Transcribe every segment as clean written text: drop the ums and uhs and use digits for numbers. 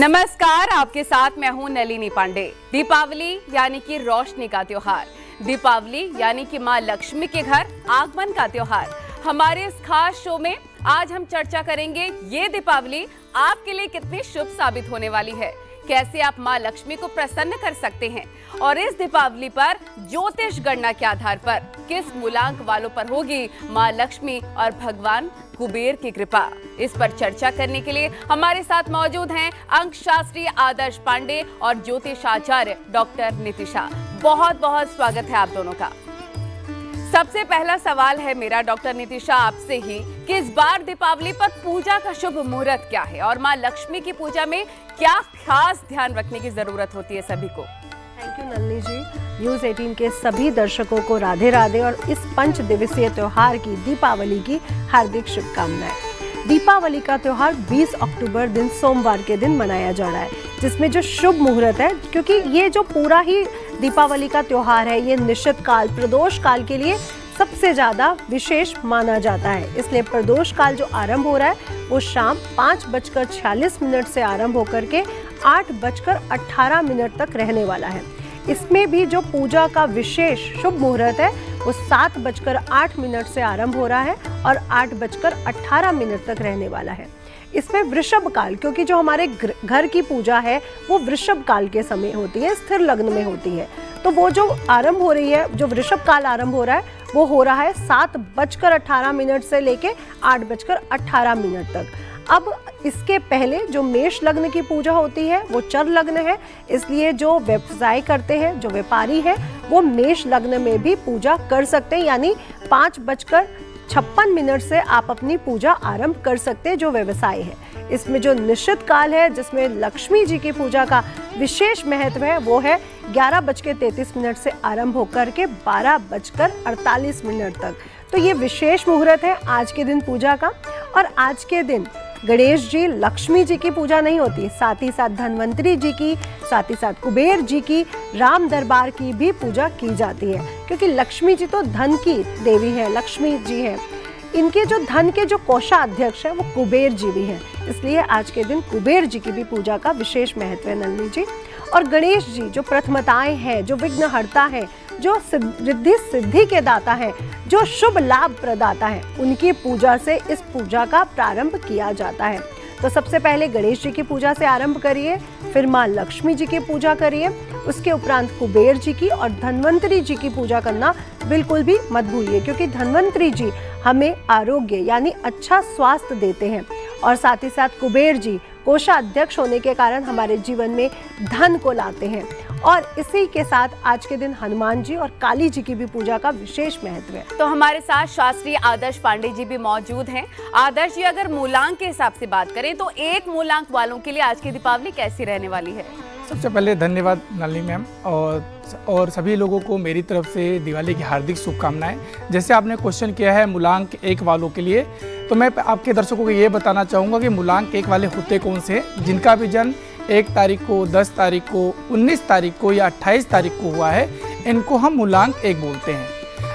नमस्कार, आपके साथ मैं हूं नलिनी पांडे। दीपावली यानी कि रोशनी का त्योहार, दीपावली यानी कि मां लक्ष्मी के घर आगमन का त्योहार। हमारे इस खास शो में आज हम चर्चा करेंगे ये दीपावली आपके लिए कितनी शुभ साबित होने वाली है, कैसे आप मां लक्ष्मी को प्रसन्न कर सकते हैं और इस दीपावली पर ज्योतिष गणना के आधार पर किस मूलांक वालों पर होगी मां लक्ष्मी और भगवान कुबेर की कृपा। इस पर चर्चा करने के लिए हमारे साथ मौजूद हैं अंक शास्त्री आदर्श पांडे और ज्योतिषाचार्य डॉक्टर नितिशा। बहुत बहुत स्वागत है आप दोनों का। सबसे पहला सवाल है मेरा डॉक्टर नितिशा आपसे ही कि इस बार दीपावली पर पूजा का शुभ मुहूर्त क्या है और मां लक्ष्मी की पूजा में क्या खास ध्यान रखने की जरूरत होती है सभी को। Thank you Nalini ji. News 18 के सभी दर्शकों को राधे राधे और इस 5 दिवसीय त्योहार की दीपावली की हार्दिक शुभकामनाएं। दीपावली का त्योहार 20 अक्टूबर दिन सोमवार के दिन मनाया जा रहा है, जिसमें जो शुभ मुहूर्त है, क्योंकि ये जो पूरा ही दीपावली का त्योहार है ये निश्चित काल प्रदोष काल के लिए सबसे ज़्यादा विशेष माना जाता है। इसलिए प्रदोष काल जो आरंभ हो रहा है वो शाम 5:46 से आरंभ होकर के 8:18 तक रहने वाला है। इसमें भी जो पूजा का विशेष शुभ मुहूर्त है वो 7:08 से आरंभ हो रहा है और 8:18 तक रहने वाला है। इसमें वृषभ काल, क्योंकि जो हमारे घर की पूजा है वो वृषभ काल के समय होती है, स्थिर लग्न में होती है, तो वो जो आरंभ हो रही है, जो वृषभ काल आरंभ हो रहा है वो हो रहा है 7:18 से लेके 8:18 तक। अब इसके पहले जो मेष लग्न की पूजा होती है वो चर लग्न है, इसलिए जो व्यवसाय करते हैं, जो व्यापारी है, वो मेष लग्न में भी पूजा कर सकते हैं, यानी 5:56 से आप अपनी पूजा आरंभ कर सकते हैं जो व्यवसाय है। इसमें जो निश्चित काल है जिसमें लक्ष्मी जी की पूजा का विशेष महत्व है वो है 11:33 से आरंभ होकर के 12:48 तक। तो ये विशेष मुहूर्त है आज के दिन पूजा का। और आज के दिन गणेश जी, लक्ष्मी जी की पूजा नहीं होती, साथ ही साथ धन्वंतरी जी की, साथ ही साथ कुबेर जी की, राम दरबार की भी पूजा की जाती है, क्योंकि लक्ष्मी जी तो धन की देवी है, लक्ष्मी जी है। इनके जो धन के जो कोषाध्यक्ष है वो कुबेर जी भी हैं, इसलिए आज के दिन कुबेर जी की भी पूजा का विशेष महत्व है नलिनी जी। और गणेश जी जो प्रथमताएं हैं, जो विघ्नहर्ता है, जो रिद्धि सिद्धि के दाता है, जो शुभ लाभ प्रदाता है, उनकी पूजा से इस पूजा का प्रारंभ किया जाता है। तो सबसे पहले गणेश जी की पूजा से आरंभ करिए, फिर माँ लक्ष्मी जी की पूजा करिए, उसके उपरांत कुबेर जी की और धन्वंतरी जी की पूजा करना बिल्कुल भी मत भूलिए, क्योंकि धन्वंतरी जी हमें आरोग्य यानी अच्छा स्वास्थ्य देते हैं और साथ ही साथ कुबेर जी कोषाध्यक्ष होने के कारण हमारे जीवन में धन को लाते हैं। और इसी के साथ आज के दिन हनुमान जी और काली जी की भी पूजा का विशेष महत्व है। तो हमारे साथ शास्त्री आदर्श पांडे जी भी मौजूद हैं। आदर्श जी, अगर मूलांक के हिसाब से बात करें तो एक मूलांक वालों के लिए आज की दीपावली कैसी रहने वाली है? सबसे पहले धन्यवाद नलिनी मैम और सभी लोगों को मेरी तरफ से दिवाली की हार्दिक शुभकामनाएं। जैसे आपने क्वेश्चन किया है मूलांक 1 वालों के लिए, तो मैं आपके दर्शकों को ये बताना चाहूँगा कि मूलांक 1 वाले होते कौन से, जिनका भी जन्म 1 तारीख को, 10 तारीख को, 19 तारीख को या 28 तारीख को हुआ है, इनको हम मूलांक 1 बोलते हैं।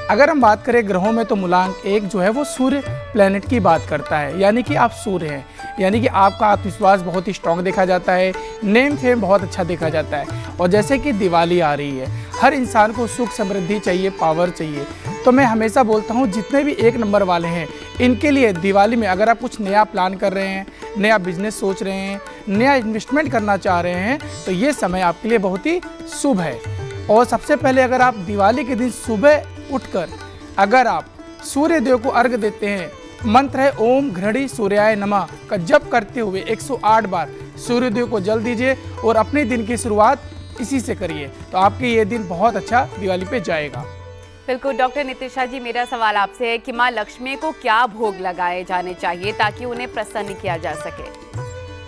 अगर हम बात करें ग्रहों में तो मूलांक 1 जो है वो सूर्य प्लैनेट की बात करता है, यानी कि आप सूर्य हैं, यानी कि आपका आत्मविश्वास बहुत ही स्ट्रांग देखा जाता है, नेम फेम बहुत अच्छा देखा जाता है। और जैसे कि दिवाली आ रही है, हर इंसान को सुख समृद्धि चाहिए, पावर चाहिए, तो मैं हमेशा बोलता हूँ जितने भी 1 नंबर वाले हैं इनके लिए दिवाली में अगर आप कुछ नया प्लान कर रहे हैं, नया बिजनेस सोच रहे हैं, नया इन्वेस्टमेंट करना चाह रहे हैं, तो ये समय आपके लिए बहुत ही शुभ है। और सबसे पहले अगर आप दिवाली के दिन सुबह उठकर अगर आप सूर्य देव को अर्घ देते हैं, मंत्र है ओम घृणी सूर्याय नमः का जप करते हुए 108 बार सूर्य देव को जल दीजिए और अपने दिन की शुरुआत इसी से करिए, तो आपके ये दिन बहुत अच्छा दिवाली पे जाएगा। बिल्कुल डॉक्टर नितिशा जी, मेरा सवाल आपसे है कि माँ लक्ष्मी को क्या भोग लगाए जाने चाहिए ताकि उन्हें प्रसन्न किया जा सके?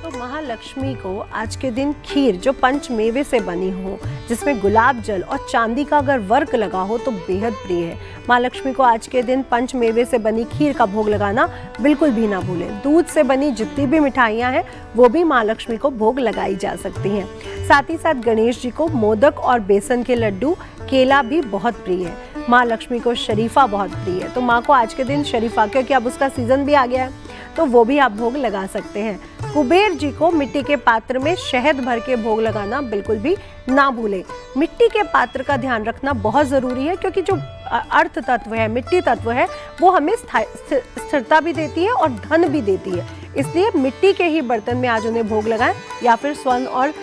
तो महालक्ष्मी को आज के दिन खीर जो पंचमेवे से बनी हो, जिसमें गुलाब जल और चांदी का अगर वर्क लगा हो तो बेहद प्रिय है। माँ लक्ष्मी को आज के दिन पंचमेवे से बनी खीर का भोग लगाना बिल्कुल भी ना भूलें। दूध से बनी जितनी भी मिठाइयाँ हैं वो भी माँ लक्ष्मी को भोग लगाई जा सकती हैं। साथ ही साथ गणेश जी को मोदक और बेसन के लड्डू, केला भी बहुत प्रिय है। माँ लक्ष्मी को शरीफा बहुत प्रिय है, तो माँ को आज के दिन शरीफा, क्योंकि अब उसका सीजन भी आ गया है, तो वो भी आप भोग लगा सकते हैं। कुबेर जी को मिट्टी के पात्र में शहद भर के भोग लगाना बिल्कुल भी ना भूलें। मिट्टी के पात्र का ध्यान रखना बहुत ज़रूरी है, क्योंकि जो अर्थ तत्व है, मिट्टी तत्व है, वो हमें स्थिरता भी देती है और धन भी देती है। इसलिए मिट्टी के ही बर्तन में आज उन्हें भोग लगाएं, या फिर स्वर्ण और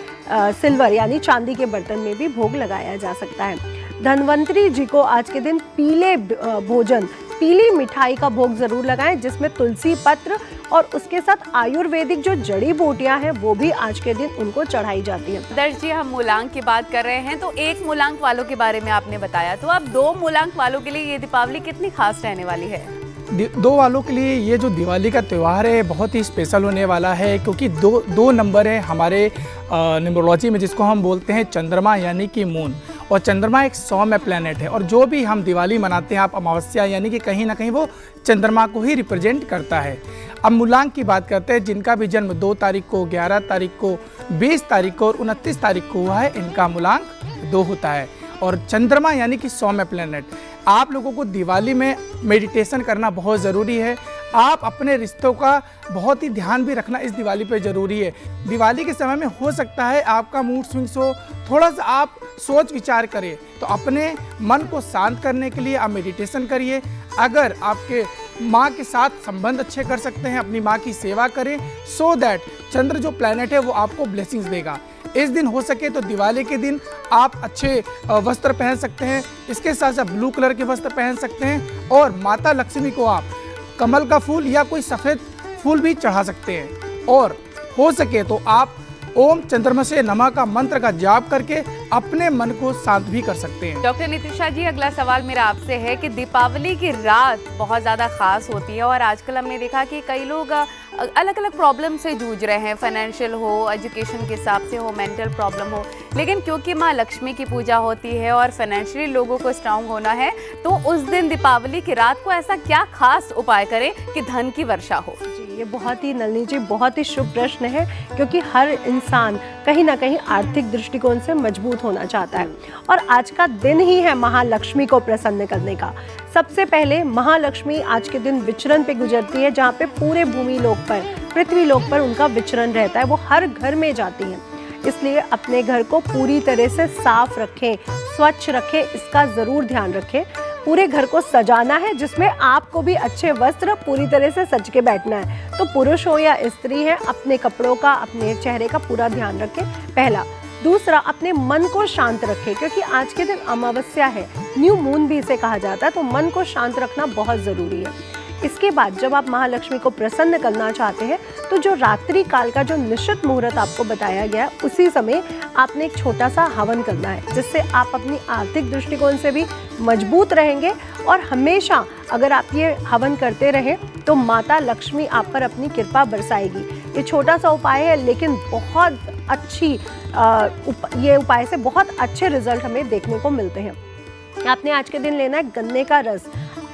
सिल्वर यानी चांदी के बर्तन में भी भोग लगाया जा सकता है। धन्वंतरी जी को आज के दिन पीले भोजन, पीली मिठाई का भोग जरूर लगाएं, जिसमें तुलसी पत्र और उसके साथ आयुर्वेदिक जो जड़ी बूटियां हैं वो भी आज के दिन उनको चढ़ाई जाती है। आदर्श जी, हम मूलांक की बात कर रहे हैं, तो एक मूलांक वालों के बारे में आपने बताया, तो अब 2 मूलांक वालों के लिए ये दीपावली कितनी खास रहने वाली है? 2 वालों के लिए ये जो दिवाली का त्यौहार है बहुत ही स्पेशल होने वाला है, क्योंकि दो नंबर है हमारे न्यूमरोलॉजी में, जिसको हम बोलते हैं चंद्रमा यानी कि मून। और चंद्रमा एक सौम्य प्लैनेट है, और जो भी हम दिवाली मनाते हैं, आप अमावस्या यानी कि कहीं ना कहीं वो चंद्रमा को ही रिप्रेजेंट करता है। अब मूलांक की बात करते हैं, जिनका भी जन्म 2 तारीख को, 11 तारीख को, 20 तारीख को और 29 तारीख को हुआ है, इनका मूलांक 2 होता है। और चंद्रमा यानी कि सौम्य प्लैनेट। आप लोगों को दिवाली में मेडिटेशन करना बहुत ज़रूरी है। आप अपने रिश्तों का बहुत ही ध्यान भी रखना इस दिवाली पे ज़रूरी है। दिवाली के समय में हो सकता है आपका मूड स्विंग्स हो, थोड़ा सा आप सोच विचार करें, तो अपने मन को शांत करने के लिए आप मेडिटेशन करिए। अगर आपके माँ के साथ संबंध अच्छे कर सकते हैं, अपनी माँ की सेवा करें, सो दैट चंद्र जो प्लैनेट है वो आपको ब्लेसिंग्स देगा। इस दिन हो सके तो दिवाली के दिन आप अच्छे वस्त्र पहन सकते हैं, इसके साथ साथ ब्लू कलर के वस्त्र पहन सकते हैं, और माता लक्ष्मी को आप कमल का फूल या कोई सफ़ेद फूल भी चढ़ा सकते हैं। और हो सके तो आप ओम चंद्रमसे नमः का मंत्र का जाप करके अपने मन को शांत भी कर सकते हैं। डॉक्टर नितिशा जी, अगला सवाल मेरा आपसे है कि दीपावली की रात बहुत ज़्यादा खास होती है, और आजकल हमने देखा कि कई लोग अलग अलग प्रॉब्लम से जूझ रहे हैं, फाइनेंशियल हो, एजुकेशन के हिसाब से हो, मेंटल प्रॉब्लम हो, लेकिन क्योंकि माँ लक्ष्मी की पूजा होती है और फाइनेंशियली लोगों को स्ट्रांग होना है, तो उस दिन दीपावली की रात को ऐसा क्या खास उपाय करें कि धन की वर्षा हो? ये बहुत ही, नलिनी जी, बहुत ही शुभ प्रश्न है, क्योंकि हर इंसान कहीं ना कहीं आर्थिक दृष्टिकोण से मजबूत होना चाहता है, और आज का दिन ही है महालक्ष्मी को प्रसन्न करने का। सबसे पहले महालक्ष्मी आज के दिन विचरण पे गुजरती है, जहाँ पे पूरे भूमि लोक पर, पृथ्वी लोक पर उनका विचरण रहता है, वो हर घर में जाती हैं। इसलिए अपने घर को पूरी तरह से साफ रखें, स्वच्छ रखें, इसका ज़रूर ध्यान रखें। पूरे घर को सजाना है, जिसमें आपको भी अच्छे वस्त्र पूरी तरह से सज के बैठना है। तो पुरुष हो या स्त्री है, अपने कपड़ों का, अपने चेहरे का पूरा ध्यान रखें, पहला। दूसरा, अपने मन को शांत रखें, क्योंकि आज के दिन अमावस्या है, न्यू मून भी इसे कहा जाता है, तो मन को शांत रखना बहुत ज़रूरी है। इसके बाद जब आप महालक्ष्मी को प्रसन्न करना चाहते हैं, तो जो रात्रि काल का जो निश्चित मुहूर्त आपको बताया गया, उसी समय आपने एक छोटा सा हवन करना है, जिससे आप अपनी आर्थिक दृष्टिकोण से भी मजबूत रहेंगे, और हमेशा अगर आप ये हवन करते रहें तो माता लक्ष्मी आप पर अपनी कृपा बरसाएगी। ये छोटा सा उपाय है, लेकिन बहुत अच्छी ये उपाय से बहुत अच्छे रिजल्ट हमें देखने को मिलते हैं। आपने आज के दिन लेना है गन्ने का रस,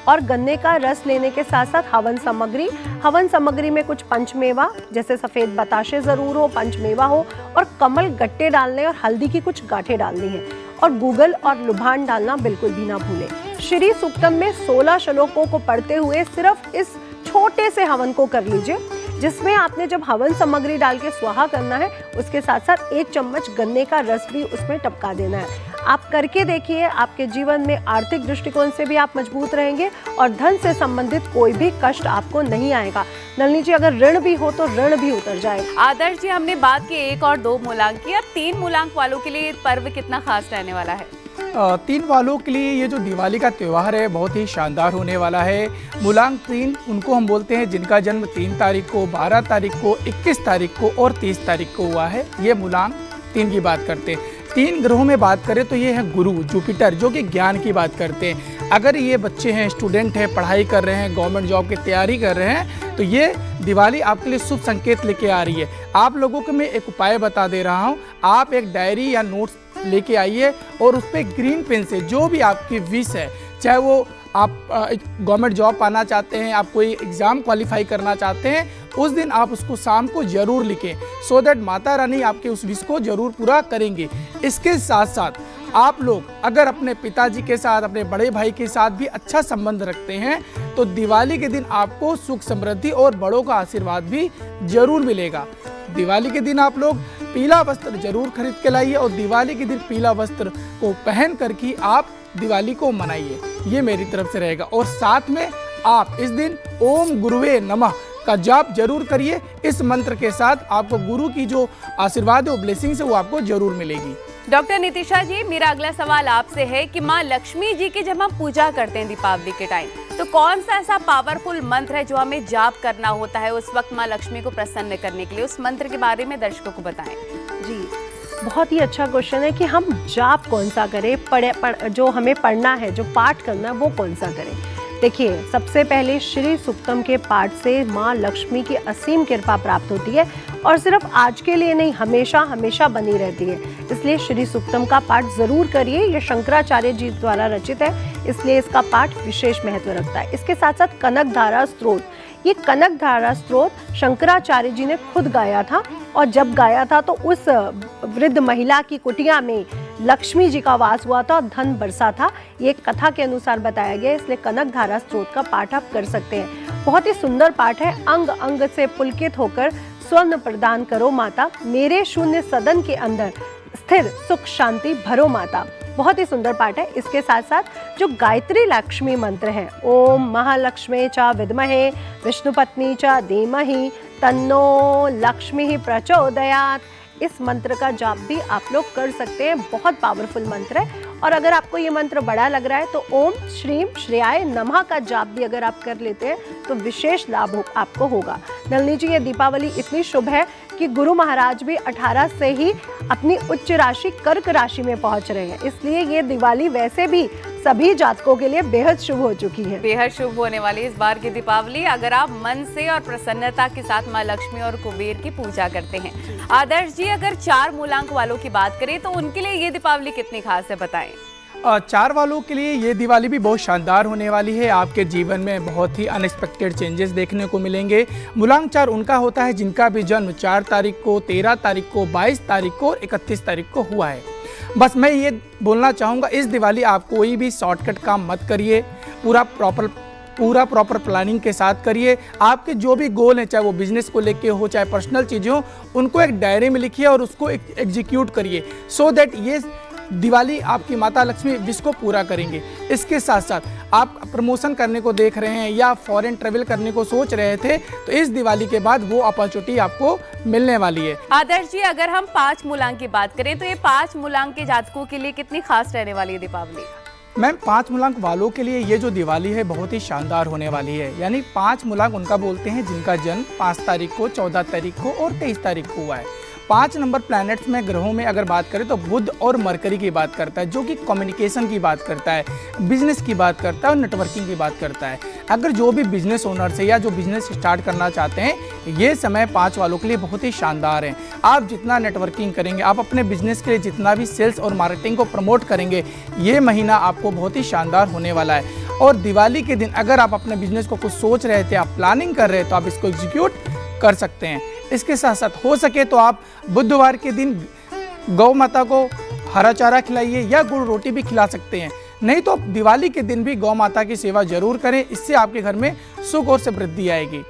और गन्ने का रस लेने के साथ साथ हवन सामग्री में कुछ पंचमेवा, जैसे सफ़ेद बताशे ज़रूर हो, पंचमेवा हो, और कमल गट्टे डालने और हल्दी की कुछ गांठें डालनी है, और गूगल और लुभान डालना बिल्कुल भी ना भूलें। श्री सूक्तम में 16 श्लोकों को पढ़ते हुए सिर्फ इस छोटे से हवन को कर लीजिए, जिसमें आपने जब हवन सामग्री डाल के स्वाहा करना है, उसके साथ साथ 1 चम्मच गन्ने का रस भी उसमें टपका देना है। आप करके देखिए, आपके जीवन में आर्थिक दृष्टिकोण से भी आप मजबूत रहेंगे, और धन से संबंधित कोई भी कष्ट आपको नहीं आएगा। नलिनी जी, अगर ऋण भी हो तो ऋण भी उतर जाएगा। आदर्श जी, हमने बात की 1 और 2 मूलांक की, अब 3 मूलांक वालों के लिए पर्व कितना खास रहने वाला है? 3 वालों के लिए ये जो दिवाली का त्यौहार है बहुत ही शानदार होने वाला है। मूलांक 3 उनको हम बोलते हैं जिनका जन्म 3 तारीख को, 12 तारीख को, 21 तारीख को और 30 तारीख को हुआ है, ये मूलांक 3 की बात करते हैं। 3 ग्रहों में बात करें तो ये है गुरु, जुपिटर, जो कि ज्ञान की बात करते हैं। अगर ये बच्चे हैं, स्टूडेंट हैं, पढ़ाई कर रहे हैं, गवर्नमेंट जॉब की तैयारी कर रहे हैं, तो ये दिवाली आपके लिए शुभ संकेत लेके आ रही है। आप लोगों को मैं एक उपाय बता दे रहा हूँ, आप एक डायरी या नोट्स लेके आइए, और उस पर ग्रीन पेन से जो भी आपकी विश है, चाहे वो आप गवर्नमेंट जॉब पाना चाहते हैं, आप कोई एग्ज़ाम क्वालिफाई करना चाहते हैं, उस दिन आप उसको शाम को ज़रूर लिखें, सो दैट माता रानी आपके उस विश को ज़रूर पूरा करेंगे। इसके साथ साथ आप लोग अगर अपने पिताजी के साथ, अपने बड़े भाई के साथ भी अच्छा संबंध रखते हैं तो दिवाली के दिन आपको सुख समृद्धि और बड़ों का आशीर्वाद भी जरूर मिलेगा। दिवाली के दिन आप लोग पीला वस्त्र जरूर खरीद के लाइए और दिवाली के दिन पीला वस्त्र को पहन करके आप दिवाली को मनाइए, ये मेरी तरफ से रहेगा। और साथ में आप इस दिन ओम गुरुवे नमः का जाप जरूर करिए। इस मंत्र के साथ आपको गुरु की जो आशीर्वाद है, वो ब्लेसिंग्स है, वो आपको जरूर मिलेगी। डॉक्टर नितिशा जी, मेरा अगला सवाल आपसे है कि माँ लक्ष्मी जी की जब हम पूजा करते हैं दीपावली के टाइम, तो कौन सा ऐसा पावरफुल मंत्र है जो हमें जाप करना होता है उस वक्त माँ लक्ष्मी को प्रसन्न करने के लिए? उस मंत्र के बारे में दर्शकों को बताएं। जी, बहुत ही अच्छा क्वेश्चन है कि हम जाप कौन सा करें, जो हमें पढ़ना है, जो पाठ करना है, वो कौन सा करें। देखिए, सबसे पहले श्री सूक्तम के पाठ से माँ लक्ष्मी की असीम कृपा प्राप्त होती है और सिर्फ आज के लिए नहीं, हमेशा हमेशा बनी रहती है। इसलिए श्री सूक्तम का पाठ जरूर करिए। ये शंकराचार्य जी द्वारा रचित है, इसलिए इसका पाठ विशेष महत्व रखता है। इसके साथ साथ कनक धारा स्तोत्र, ये कनक धारा स्तोत्र शंकराचार्य जी ने खुद गाया था और जब गाया था तो उस वृद्ध महिला की कुटिया में लक्ष्मी जी का वास हुआ था और धन बरसा था, ये कथा के अनुसार बताया गया। इसलिए कनक धारा स्तोत्र का पाठ आप कर सकते हैं। बहुत ही सुंदर पाठ है। अंग अंग से पुलकित होकर स्वर्ण प्रदान करो माता, मेरे शून्य सदन के अंदर स्थिर सुख शांति भरो माता। बहुत ही सुंदर पाठ है। इसके साथ साथ जो गायत्री लक्ष्मी मंत्र है, ओम महालक्ष्मी च विद्महे विष्णुपत्नी च धीमहि तन्नो लक्ष्मी प्रचोदयात्, इस मंत्र का जाप भी आप लोग कर सकते हैं। बहुत पावरफुल मंत्र है। और अगर आपको ये मंत्र बड़ा लग रहा है तो ओम श्रीम श्रेयाय नमः का जाप भी अगर आप कर लेते हैं तो विशेष लाभ आपको होगा। नलिनी जी, ये दीपावली इतनी शुभ है कि गुरु महाराज भी 18 से ही अपनी उच्च राशि कर्क राशि में पहुंच रहे हैं, इसलिए ये दिवाली वैसे भी सभी जातकों के लिए बेहद शुभ हो चुकी है। बेहद शुभ होने वाली इस बार की दीपावली अगर आप मन से और प्रसन्नता के साथ माँ लक्ष्मी और कुबेर की पूजा करते हैं। आदर्श जी, अगर 4 मूलांक वालों की बात करें तो उनके लिए ये दीपावली कितनी खास है, बताएं। 4 वालों के लिए ये दिवाली भी बहुत शानदार होने वाली है। आपके जीवन में बहुत ही अनएक्सपेक्टेड चेंजेस देखने को मिलेंगे। मूलांक 4 उनका होता है जिनका भी जन्म 4 तारीख को, 13 तारीख को, 22 तारीख को और 31 तारीख को हुआ है। बस मैं ये बोलना चाहूँगा, इस दिवाली आप कोई भी शॉर्टकट काम मत करिए, पूरा प्रॉपर प्लानिंग के साथ करिए। आपके जो भी गोल हैं, चाहे वो बिजनेस को लेके हो, चाहे पर्सनल चीज़ें हो, उनको एक डायरी में लिखिए और उसको एग्जीक्यूट करिए, सो दैट ये दिवाली आपकी माता लक्ष्मी विश को पूरा करेंगे। इसके साथ साथ आप प्रमोशन करने को देख रहे हैं या फॉरेन ट्रेवल करने को सोच रहे थे तो इस दिवाली के बाद वो अपॉर्चुनिटी आपको मिलने वाली है। आदर्श जी, अगर हम 5 मूलांक की बात करें तो ये 5 मूलांक के जातकों के लिए कितनी खास रहने वाली है दीपावली? मैम, 5 मूलांक वालों के लिए ये जो दिवाली है बहुत ही शानदार होने वाली है। यानी 5 मूलांक उनका बोलते हैं जिनका जन्म 5 तारीख को, 14 तारीख को और 23 तारीख को हुआ है। 5 नंबर प्लैनेट्स में, ग्रहों में अगर बात करें तो बुध और मरकरी की बात करता है, जो कि कम्युनिकेशन की बात करता है, बिजनेस की बात करता है और नेटवर्किंग की बात करता है। अगर जो भी बिजनेस ओनर्स है या जो बिजनेस स्टार्ट करना चाहते हैं, ये समय 5 वालों के लिए बहुत ही शानदार है। आप जितना नेटवर्किंग करेंगे, आप अपने बिजनेस के लिए जितना भी सेल्स और मार्केटिंग को प्रमोट करेंगे, ये महीना आपको बहुत ही शानदार होने वाला है। और दिवाली के दिन अगर आप अपने बिजनेस को कुछ सोच रहे थे, आप प्लानिंग कर रहे थे, तो आप इसको एग्जीक्यूट कर सकते हैं। इसके साथ साथ हो सके तो आप बुधवार के दिन गौ माता को हरा चारा खिलाइए या गुड़ रोटी भी खिला सकते हैं। नहीं तो दिवाली के दिन भी गौ माता की सेवा जरूर करें, इससे आपके घर में सुख और समृद्धि आएगी।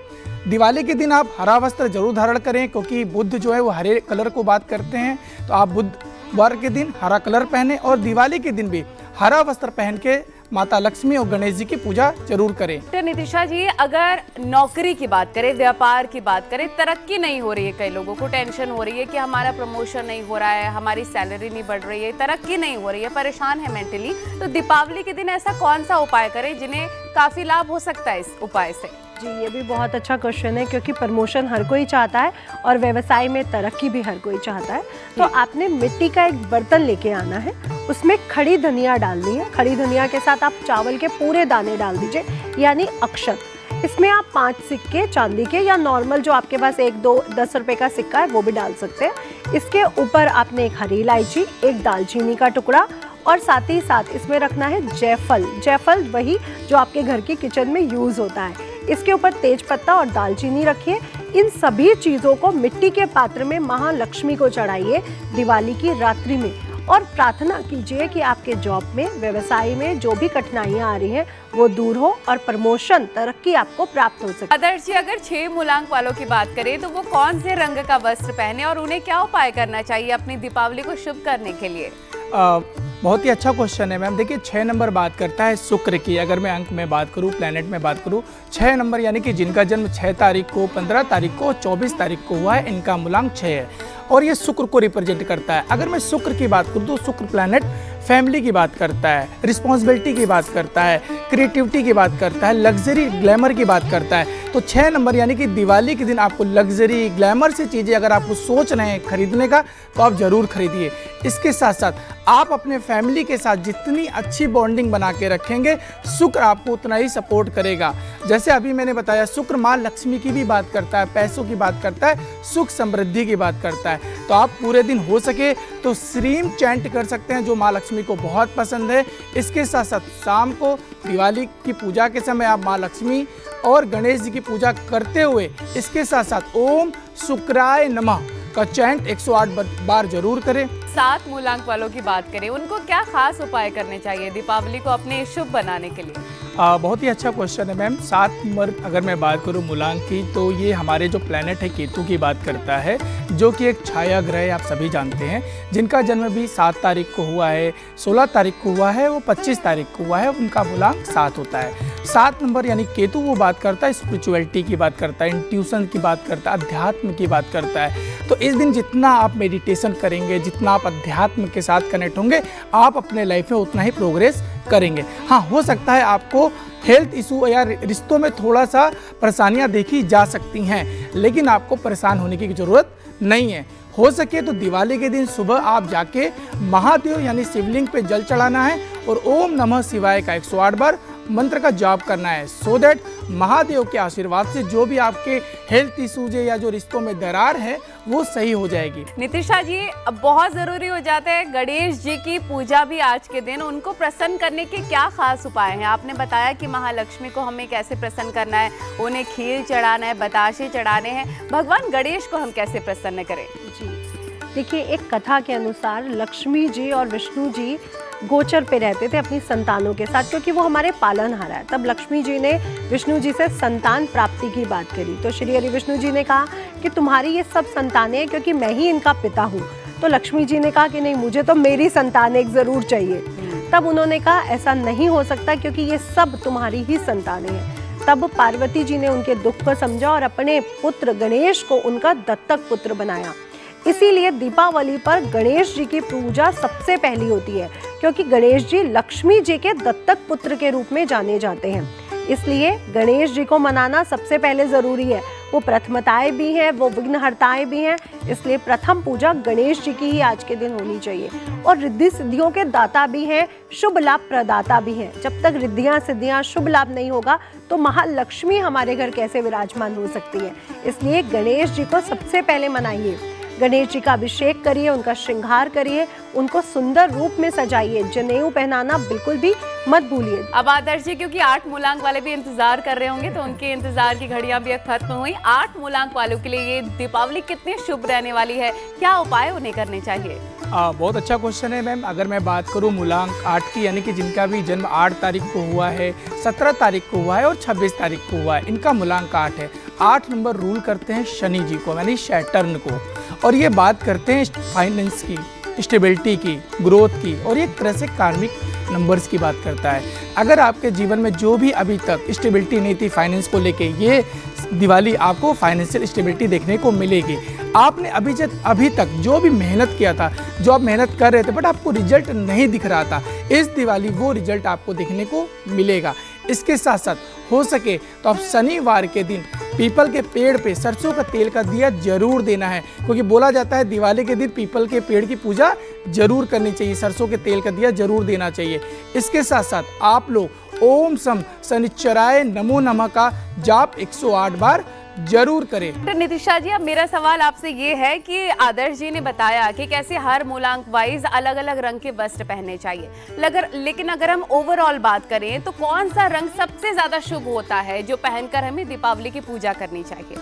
दिवाली के दिन आप हरा वस्त्र जरूर धारण करें, क्योंकि बुध जो है वो हरे कलर को बात करते हैं, तो आप बुधवार के दिन हरा कलर पहने और दिवाली के दिन भी हरा वस्त्र पहन के माता लक्ष्मी और गणेश जी की पूजा जरूर करें। डॉक्टर नितिशा जी, अगर नौकरी की बात करें, व्यापार की बात करें, तरक्की नहीं हो रही है, कई लोगों को टेंशन हो रही है कि हमारा प्रमोशन नहीं हो रहा है, हमारी सैलरी नहीं बढ़ रही है, तरक्की नहीं हो रही है, परेशान है मेंटली, तो दीपावली के दिन ऐसा कौन सा उपाय करें जिन्हें काफी लाभ हो सकता है इस उपाय से? जी, ये भी बहुत अच्छा क्वेश्चन है, क्योंकि प्रमोशन हर कोई चाहता है और व्यवसाय में तरक्की भी हर कोई चाहता है। तो आपने मिट्टी का एक बर्तन लेके आना है, उसमें खड़ी धनिया डालनी है। खड़ी धनिया के साथ आप चावल के पूरे दाने डाल दीजिए, यानी अक्षत। इसमें आप 5 सिक्के चांदी के या नॉर्मल जो आपके पास 1, 2, 10 रुपए का सिक्का है वो भी डाल सकते हैं। इसके ऊपर आपने एक हरी इलायची, एक दालचीनी का टुकड़ा और साथ ही साथ इसमें रखना है जायफल। जायफल वही जो आपके घर की किचन में यूज़ होता है। इसके ऊपर तेज पत्ता और दालचीनी रखिए। इन सभी चीज़ों को मिट्टी के पात्र में महालक्ष्मी को चढ़ाइए दिवाली की रात्रि में, और प्रार्थना कीजिए कि आपके जॉब में, व्यवसाय में जो भी कठिनाइयां आ रही हैं वो दूर हो और प्रमोशन, तरक्की आपको प्राप्त हो सके। आदर्श जी, अगर 6 मूलांक वालों की बात करें तो वो कौन से रंग का वस्त्र पहने और उन्हें क्या उपाय करना चाहिए अपनी दीपावली को शुभ करने के लिए? बहुत ही अच्छा क्वेश्चन है मैम। देखिए 6 नंबर बात करता है शुक्र की। अगर मैं अंक में बात करूं, प्लैनेट में बात करूं, 6 नंबर यानी कि जिनका जन्म 6 तारीख को, 15 तारीख को, 24 तारीख को हुआ है, इनका मूलांक 6 है और ये शुक्र को रिप्रेजेंट करता है। अगर मैं शुक्र की बात करूं तो शुक्र प्लैनेट फैमिली की बात करता है, रिस्पॉन्सिबिलिटी की बात करता है, क्रिएटिविटी की बात करता है, लग्जरी ग्लैमर की बात करता है। तो 6 नंबर यानी कि दिवाली के दिन आपको लग्जरी ग्लैमर से चीज़ें अगर आपको सोच रहे हैं खरीदने का तो आप ज़रूर खरीदिए। इसके साथ साथ आप अपने फैमिली के साथ जितनी अच्छी बॉन्डिंग बना के रखेंगे, शुक्र आपको उतना ही सपोर्ट करेगा। जैसे अभी मैंने बताया, शुक्र माँ लक्ष्मी की भी बात करता है, पैसों की बात करता है, सुख समृद्धि की बात करता है। तो आप पूरे दिन हो सके तो श्रीम चैंट कर सकते हैं जो माँ लक्ष्मी को बहुत पसंद है। इसके साथ साथ शाम को दिवाली की पूजा के समय आप माँ लक्ष्मी और गणेश जी की पूजा करते हुए इसके साथ साथ ओम शुक्राय नमः का चैंट 108 बार जरूर करें। 7 मूलांक वालों की बात करें, उनको क्या खास उपाय करने चाहिए दीपावली को अपने शुभ बनाने के लिए? बहुत ही अच्छा क्वेश्चन है मैम। 7 नंबर अगर मैं बात करूं मूलांक की तो ये हमारे जो प्लैनेट है केतु की बात करता है, जो कि एक छाया ग्रह है, आप सभी जानते हैं। जिनका जन्म भी 7 तारीख को हुआ है, 16 तारीख को हुआ है, वो 25 तारीख को हुआ है, उनका मूलांक 7 होता है। 7 नंबर यानी केतु वो बात करता है स्पिरिचुअलिटी की बात करता है, इंट्यूशन की बात करता है, अध्यात्म की बात करता है। तो इस दिन जितना आप मेडिटेशन करेंगे, जितना आप अध्यात्म के साथ कनेक्ट होंगे, आप अपने लाइफ में उतना ही प्रोग्रेस करेंगे। हाँ, हो सकता है आपको हेल्थ इशू या रिश्तों में थोड़ा सा परेशानियां देखी जा सकती हैं, लेकिन आपको परेशान होने की ज़रूरत नहीं है। हो सके तो दिवाली के दिन सुबह आप जाके महादेव यानी शिवलिंग पे जल चढ़ाना है और ओम नमः शिवाय का 108 बार मंत्र का जाप करना है, सो दैट महादेव के आशीर्वाद से जो भी आपके हेल्थ इश्यूज या जो रिश्तों में दरार है वो सही हो जाएगी। नितिशा जी, अब बहुत जरूरी हो जाता है गणेश जी की पूजा भी आज के दिन, उनको प्रसन्न करने के क्या खास उपाय हैं? आपने बताया कि महालक्ष्मी को हमें कैसे प्रसन्न करना है, उन्हें खीर चढ़ाना है, बताशे चढ़ाने हैं, भगवान गणेश को हम कैसे प्रसन्न करें? जी देखिए, एक कथा के अनुसार लक्ष्मी जी और विष्णु जी गोचर पे रहते थे अपनी संतानों के साथ, क्योंकि वो हमारे पालनहार है। तब लक्ष्मी जी ने विष्णु जी से संतान प्राप्ति की बात करी, तो श्री हरि विष्णु जी ने कहा कि तुम्हारी ये सब संतानें हैं क्योंकि मैं ही इनका पिता हूँ। तो लक्ष्मी जी ने कहा कि नहीं, मुझे तो मेरी संतान एक ज़रूर चाहिए। तब उन्होंने कहा ऐसा नहीं हो सकता क्योंकि ये सब तुम्हारी ही संतानें हैं। तब पार्वती जी ने उनके दुख को समझा और अपने पुत्र गणेश को उनका दत्तक पुत्र बनाया। इसीलिए दीपावली पर गणेश जी की पूजा सबसे पहली होती है, क्योंकि गणेश जी लक्ष्मी जी के दत्तक पुत्र के रूप में जाने जाते हैं। इसलिए गणेश जी को मनाना सबसे पहले ज़रूरी है। वो प्रथमताएं भी हैं, वो विघ्नहर्ताएं भी हैं, इसलिए प्रथम पूजा गणेश जी की ही आज के दिन होनी चाहिए। और रिद्धि सिद्धियों के दाता भी हैं, शुभ लाभ प्रदाता भी हैं। जब तक रिद्धियाँ सिद्धियाँ शुभ लाभ नहीं होगा तो महालक्ष्मी हमारे घर कैसे विराजमान हो सकती है। इसलिए गणेश जी को सबसे पहले मनाइए, गणेश जी का अभिषेक करिए, उनका श्रृंगार करिए, उनको सुंदर रूप में सजाइए, जनेऊ पहनाना बिल्कुल भी मत भूलिए। अब आदर्श जी, क्योंकि 8 मूलांक वाले भी इंतजार कर रहे होंगे तो उनके इंतजार की घड़ियां भी अब खत्म हुई। 8 मूलांक वालों के लिए ये दीपावली कितनी शुभ रहने वाली है, क्या उपाय उन्हें करने चाहिए? बहुत अच्छा क्वेश्चन है मैम। अगर मैं बात करूं मूलांक 8 की, यानी कि जिनका भी जन्म 8 तारीख को हुआ है, 17 तारीख को हुआ है और 26 तारीख को हुआ है, इनका मूलांक 8 है। 8 नंबर रूल करते हैं शनि जी को, यानी सैटर्न को, और ये बात करते हैं फाइनेंस की, स्टेबिलिटी की, ग्रोथ की, और ये तरह से कार्मिक नंबर्स की बात करता है। अगर आपके जीवन में जो भी अभी तक स्टेबिलिटी नहीं थी फाइनेंस को लेके, ये दिवाली आपको फाइनेंशियल स्टेबिलिटी देखने को मिलेगी। आपने अभी तक जो भी मेहनत किया था, जो आप मेहनत कर रहे थे बट आपको रिजल्ट नहीं दिख रहा था, इस दिवाली वो रिजल्ट आपको देखने को मिलेगा। इसके साथ साथ हो सके तो आप शनिवार के दिन पीपल के पेड़ पे सरसों का तेल का दिया जरूर देना है, क्योंकि बोला जाता है दिवाली के दिन पीपल के पेड़ की पूजा जरूर करनी चाहिए, सरसों के तेल का दिया जरूर देना चाहिए। इसके साथ साथ आप लोग ओम सम शनिश्चराय नमो नमः का जाप 108 बार जरूर करें। तो नितिशा जी, अब मेरा सवाल आपसे ये है कि आदर्श जी ने बताया कि कैसे हर मूलांक वाइज अलग अलग रंग के वस्त्र पहनने चाहिए, लेकिन अगर हम ओवरऑल बात करें तो कौन सा रंग सबसे ज्यादा शुभ होता है जो पहनकर हमें दीपावली की पूजा करनी चाहिए?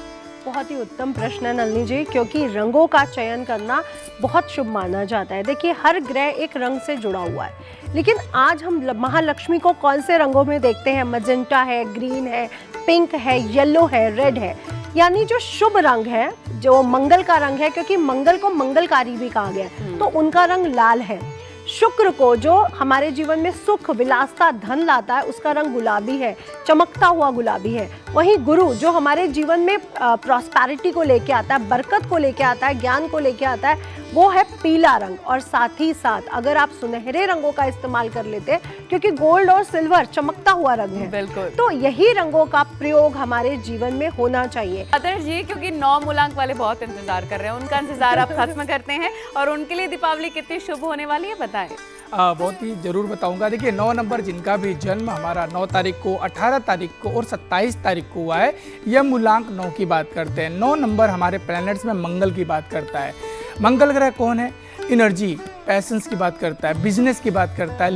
बहुत ही उत्तम प्रश्न है नलिनी जी, क्योंकि रंगों का चयन करना बहुत शुभ माना जाता है। देखिए, हर ग्रह एक रंग से जुड़ा हुआ है, लेकिन आज हम महालक्ष्मी को कौन से रंगों में देखते हैं? मजेंटा है, ग्रीन है, पिंक है, येलो है, रेड है। यानी जो शुभ रंग है, जो मंगल का रंग है, क्योंकि मंगल को मंगलकारी भी कहा गया है, तो उनका रंग लाल है। शुक्र को, जो हमारे जीवन में सुख, विलासता, धन लाता है, उसका रंग गुलाबी है, चमकता हुआ गुलाबी है। वहीं गुरु, जो हमारे जीवन में प्रॉस्पेरिटी को लेके आता है, बरकत को लेके आता है, ज्ञान को लेके आता है, वो है पीला रंग। और साथ ही साथ अगर आप सुनहरे रंगों का इस्तेमाल कर लेते हैं, क्योंकि गोल्ड और सिल्वर चमकता हुआ रंग है, बिल्कुल, तो यही रंगों का प्रयोग हमारे जीवन में होना चाहिए। आदर्श जी, क्योंकि 9 मूलांक वाले बहुत इंतजार कर रहे हैं, उनका इंतजार आप खत्म करते हैं और उनके लिए दीपावली कितनी शुभ होने वाली है, बताएं। बहुत ही ज़रूर बताऊंगा। देखिए, 9 नंबर जिनका भी जन्म हमारा 9 तारीख को, 18 तारीख को और 27 तारीख को हुआ है, यह मूलांक 9 की बात करते हैं। 9 नंबर हमारे प्लैनेट्स में मंगल की बात करता है। मंगल ग्रह कौन है? एनर्जी, पैशंस की बात करता है, बिजनेस की बात करता है,